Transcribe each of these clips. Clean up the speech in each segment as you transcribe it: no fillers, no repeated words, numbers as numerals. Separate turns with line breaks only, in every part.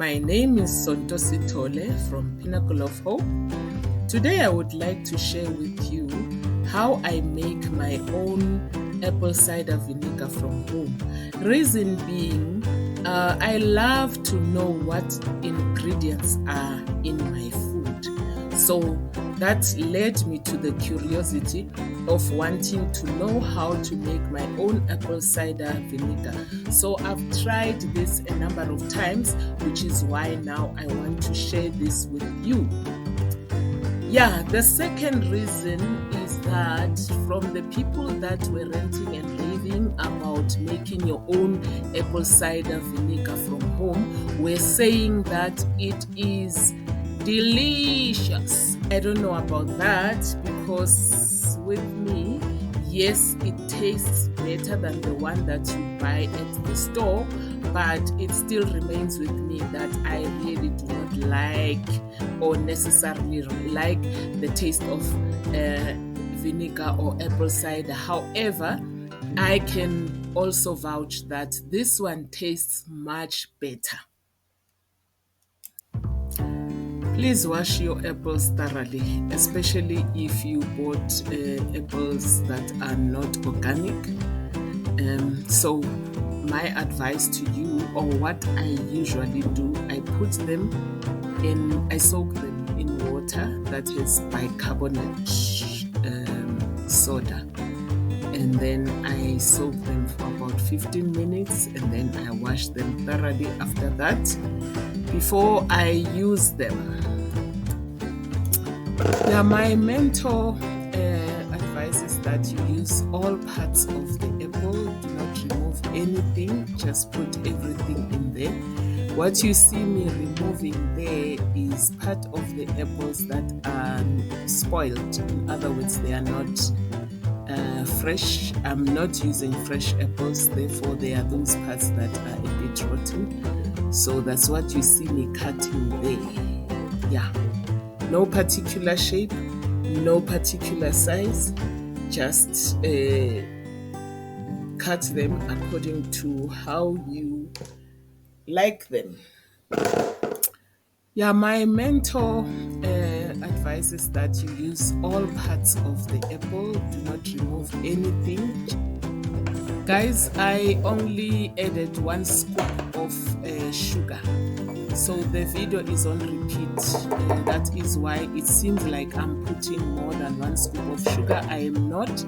My name is Sontosi Tole from Pinnacle of Hope. Today I would like to share with you how I make my own apple cider vinegar from home. Reason being, I love to know what ingredients are in my food. So that led me to the curiosity of wanting to know how to make my own apple cider vinegar. So I've tried this a number of times, which is why now I want to share this with you. Yeah, the second reason is that from the people that were ranting and raving about making your own apple cider vinegar from home were saying that it is delicious. I don't know about that, because with me, yes, it tastes better than the one that you buy at the store, but it still remains with me that I really do not like or necessarily like the taste of vinegar or apple cider. However, I can also vouch that this one tastes much better. Please wash your apples thoroughly, especially if you bought apples that are not organic. So my advice to you, or what I usually do, I soak them in water that has bicarbonate soda, and then I soak them for about 15 minutes, and then I wash them thoroughly after that before I use them. Yeah, my mentor advice is that you use all parts of the apple. Do not remove anything, just put everything in there. What you see me removing there is part of the apples that are spoiled. In other words, they are not fresh. I'm not using fresh apples, therefore there are those parts that are a bit rotten. So that's what you see me cutting there. Yeah. No particular shape, no particular size, just cut them according to how you like them. Yeah, my mentor advises that you use all parts of the apple, do not remove anything. Guys, I only added 1 scoop of sugar. So the video is on repeat. That is why it seems like I'm putting more than 1 scoop of sugar. I am not.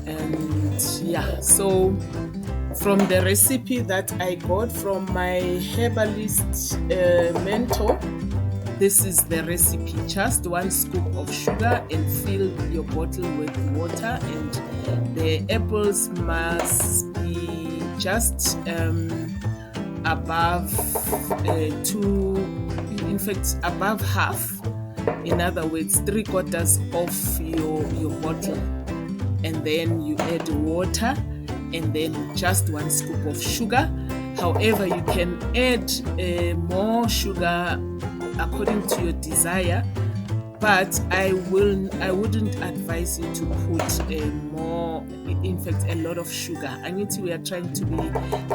And yeah, so from the recipe that I got from my herbalist mentor, this is the recipe. Just 1 scoop of sugar and fill your bottle with water, and the apples must be just above above half. In other words, 3/4 of your bottle, and then you add water, and then just 1 scoop of sugar. However, you can add more sugar according to your desire, but I wouldn't advise you to put more, in fact, a lot of sugar. We are trying to be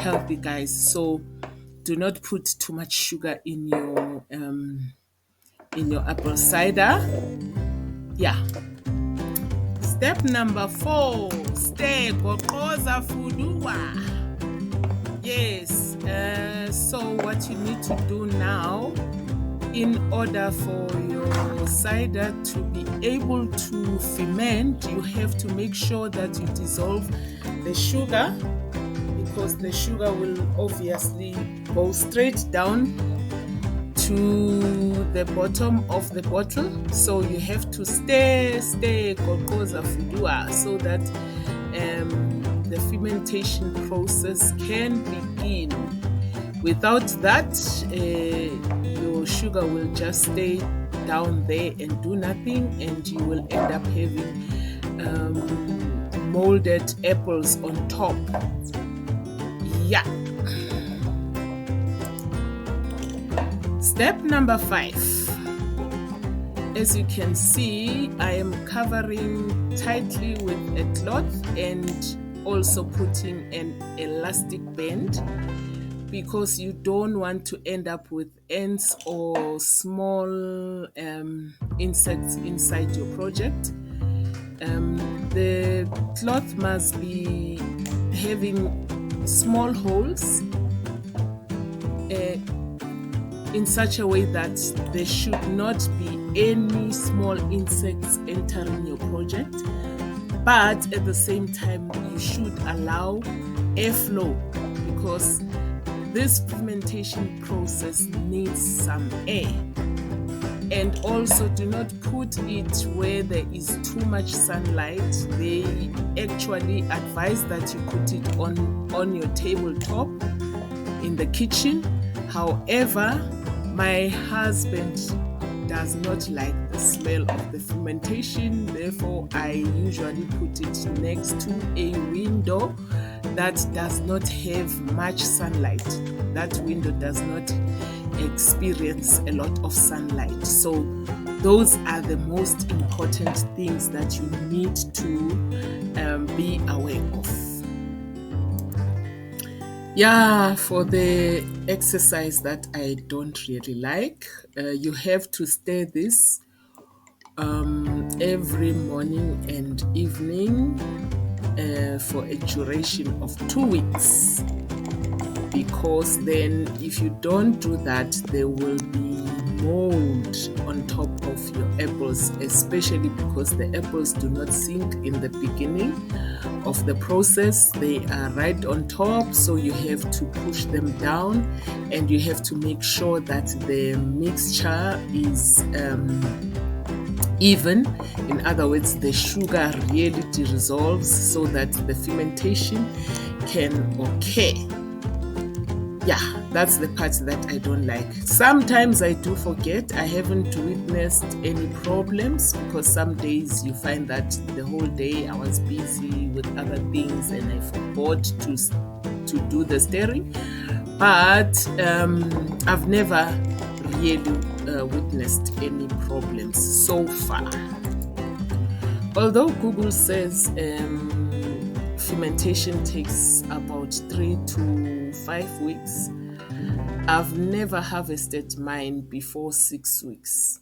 healthy, guys, so do not put too much sugar in your apple cider. Yeah. Step number 4, stir goqoza fudua. Yes. So what you need to do now, in order for your cider to be able to ferment, you have to make sure that you dissolve the sugar, because the sugar will obviously go straight down to the bottom of the bottle. So you have to stir goqoza fudua so that the fermentation process can begin. Without that, your sugar will just stay down there and do nothing, and you will end up having molded apples on top. Yeah. Step number 5. As you can see, I am covering tightly with a cloth and also putting an elastic band, because you don't want to end up with ants or small insects inside your project. The cloth must be having small holes in such a way that there should not be any small insects entering your project, but at the same time you should allow airflow, because this fermentation process needs some air. And also do not put it where there is too much sunlight. They actually advise that you put it on your tabletop in the kitchen. However, my husband does not like the smell of the fermentation, therefore I usually put it next to a window that does not have much sunlight. That window does not experience a lot of Sunlight. So those are the most important things that you need to be aware of. Yeah, for the exercise that I don't really like, you have to stir this every morning and evening for a duration of 2 weeks. Because then if you don't do that, there will be mold on top of your apples, especially because the apples do not sink in the beginning of the process. They are right on top, so you have to push them down, and you have to make sure that the mixture is even. In other words, the sugar really dissolves so that the fermentation can occur. Yeah, that's the part that I don't like. Sometimes I do forget. I haven't witnessed any problems, because some days you find that the whole day I was busy with other things and I forgot to do the stirring. But I've never really witnessed any problems so far. Although Google says fermentation takes about 3 to 5 weeks, I've never harvested mine before 6 weeks.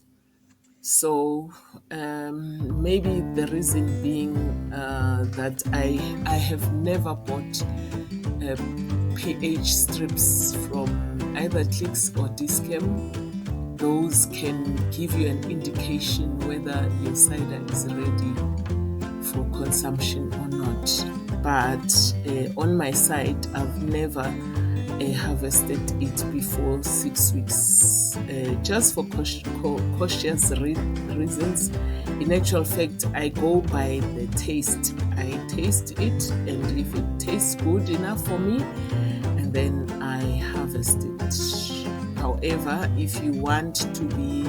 So maybe the reason being that I have never bought pH strips from either Clicks or Discam. Those can give you an indication whether your cider is ready for consumption or not. But on my side, I've never harvested it before 6 weeks, just for cautious reasons. In actual fact, I go by the taste. I taste it, and if it tastes good enough for me, and then I harvest it. However, if you want to be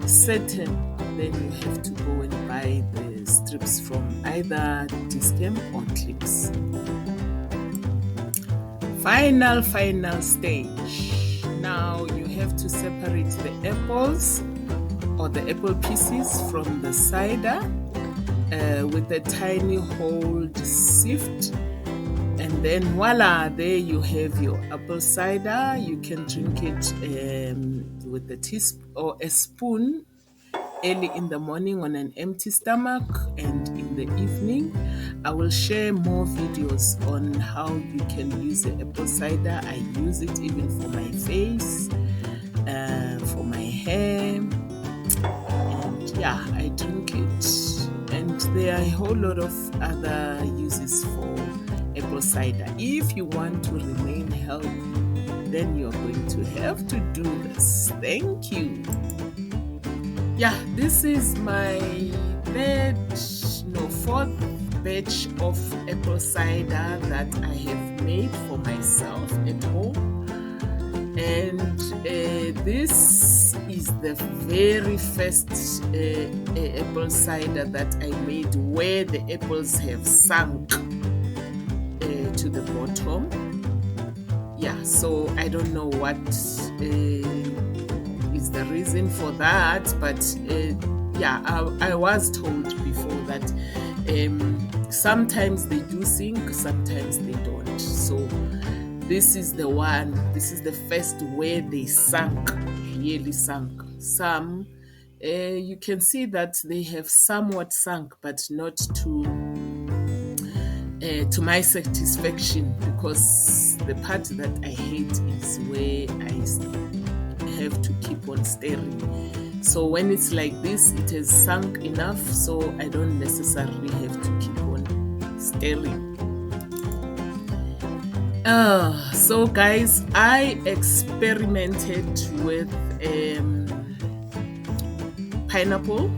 certain, then you have to go and buy the strips from either Discam or Clicks. Final stage. Now you have to separate the apples or the apple pieces from the cider with a tiny holed sift. And then voila, there you have your apple cider. You can drink it with a teaspoon or a spoon early in the morning on an empty stomach, and in the evening. I will share more videos on how you can use the apple cider. I use it even for my face, for my hair, and yeah, I drink it. And there are a whole lot of other uses for apple cider. If you want to remain healthy, then you're going to have to do this. Thank you. Yeah, this is my fourth batch of apple cider that I have made for myself at home. And this is the very first apple cider that I made where the apples have sunk to the bottom. Yeah, so I don't know what is the reason for that, but yeah, I was told before that sometimes they do sink, sometimes they don't. So this is the one, this is the first where they sunk, really sunk. Some you can see that they have somewhat sunk, but not to my satisfaction, because the part that I hate is where I have to keep on stirring. So when it's like this, it has sunk enough, so I don't necessarily have to keep on stirring. So guys, I experimented with pineapple.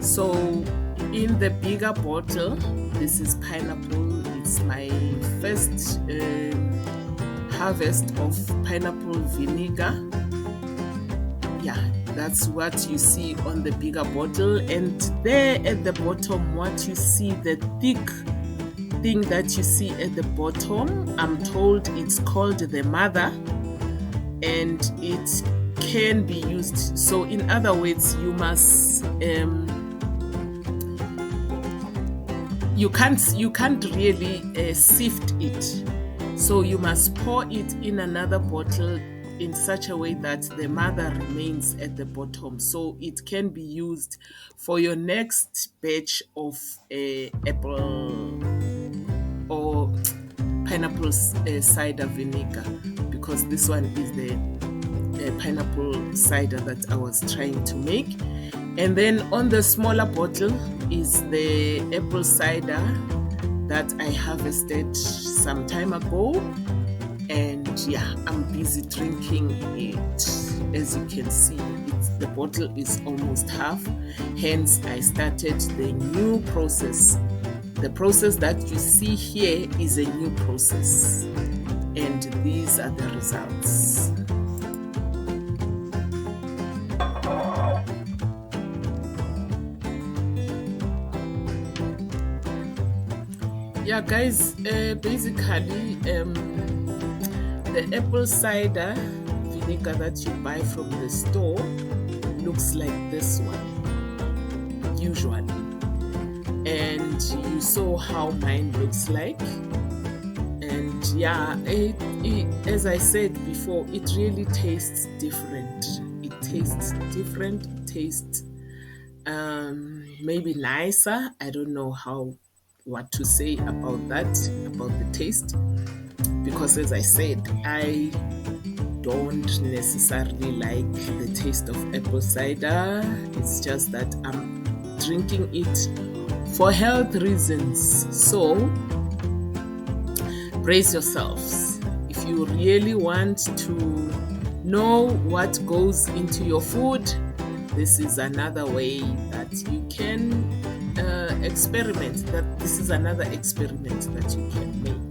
So in the bigger bottle, this is pineapple. It's my first harvest of pineapple vinegar. Yeah, that's what you see on the bigger bottle. And there at the bottom, what you see, the thick thing that you see at the bottom, I'm told it's called the mother, and it can be used. So in other words, you must you can't really sift it, so you must pour it in another bottle in such a way that the mother remains at the bottom, so it can be used for your next batch of apple or pineapple cider vinegar, because this one is the pineapple cider that I was trying to make. And then on the smaller bottle is the apple cider that I harvested some time ago, and yeah, I'm busy drinking it. As you can see, the bottle is almost half, hence I started the new process. The process that you see here is a new process, and these are the results. Yeah guys, basically the apple cider vinegar that you buy from the store looks like this one usually, and you saw how mine looks like. And yeah, as I said before, it really tastes different. It tastes different. It tastes maybe nicer. I don't know what to say about that, about the taste, because as I said, I don't necessarily like the taste of apple cider. It's just that I'm drinking it for health reasons. So brace yourselves. If you really want to know what goes into your food, this is another way that you can experiment. That this is another experiment that you can make.